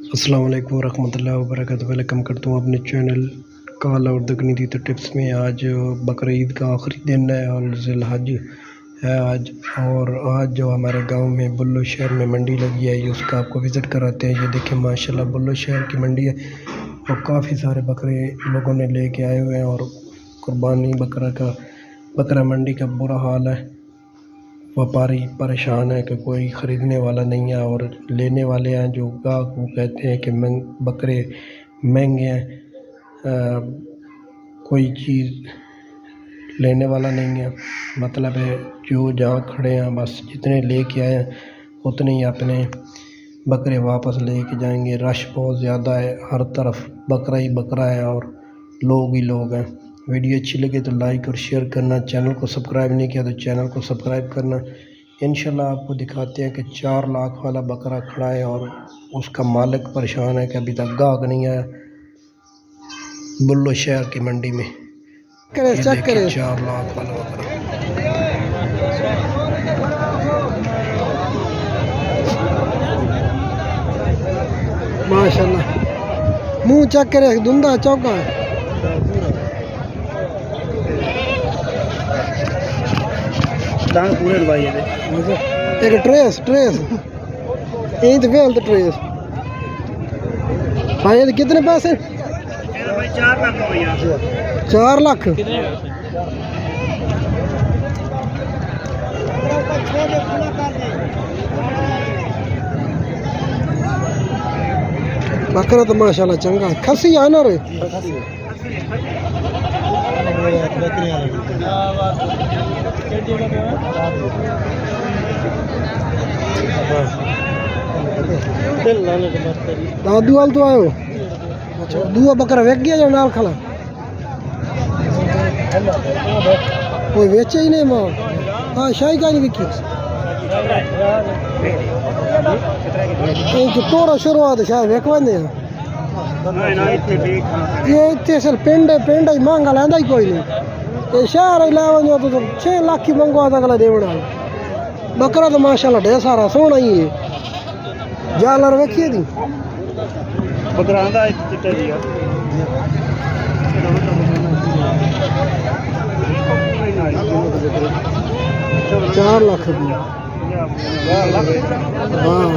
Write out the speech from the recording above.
अस्सलाम वालेकुम वरहमतुल्लाहि वबरकातुहू। वेलकम करता हूँ अपने चैनल काल और दगनी तो टिप्स में। आज बकर ईद का आखिरी दिन है और ज़िलहज है आज। और आज जो हमारे गांव में बुल्लो शहर में मंडी लगी है, ये उसका आपको विज़िट कराते हैं। ये देखें माशाल्लाह बुल्लो शहर की मंडी है और काफ़ी सारे बकरे लोगों ने लेके आए हुए हैं। और कुर्बानी बकरा मंडी का बुरा हाल है। व्यापारी परेशान है कि कोई ख़रीदने वाला नहीं है और लेने वाले हैं जो गाहक वो कहते हैं कि बकरे महंगे हैं, कोई चीज़ लेने वाला नहीं है। मतलब है जो जहाँ खड़े हैं बस जितने लेके आए हैं उतने ही अपने बकरे वापस लेके जाएंगे। रश बहुत ज़्यादा है, हर तरफ बकरा ही बकरा है और लोग ही लोग हैं। वीडियो अच्छी लगे तो लाइक और शेयर करना। चैनल को सब्सक्राइब नहीं किया तो चैनल को सब्सक्राइब करना। इंशाल्लाह आपको दिखाते हैं कि 4 लाख वाला बकरा खड़ा है और उसका मालिक परेशान है कि अभी तक गाहक नहीं आया बुल्लो शहर की मंडी में। चेक करें 4 लाख वाला बकरा। माशाल्लाह मुंह चेक करे, धुंधा चौका है। पूरे भाई एक ट्रेस यही तो फेल तो ट्रेस भाई। ये कितने पैसे? 4 लाख भैया। 4 लाख बकरा तो माशाल्लाह चंगा। खसी आना रे दादू वाल तो आयो। अच्छा दूआ बकरा वेच गया जो नाल खला कोई बेचे ही नहीं मां। हाँ शाही का नहीं विकी तोड़ा शुरुआत शायद वेखवाने ये इतने सर पिंड ही महंगा लैंदा ही कोई नहीं। ये शहर ही लावन तो 6 लाख की मंगवा अगला देवना। बकरा तो माशाल्लाह ढेर सारा सोना ही है। जालर वेखिए थी बकरा आंदा चिट्टा दिया 4 लाख रुपया। हाँ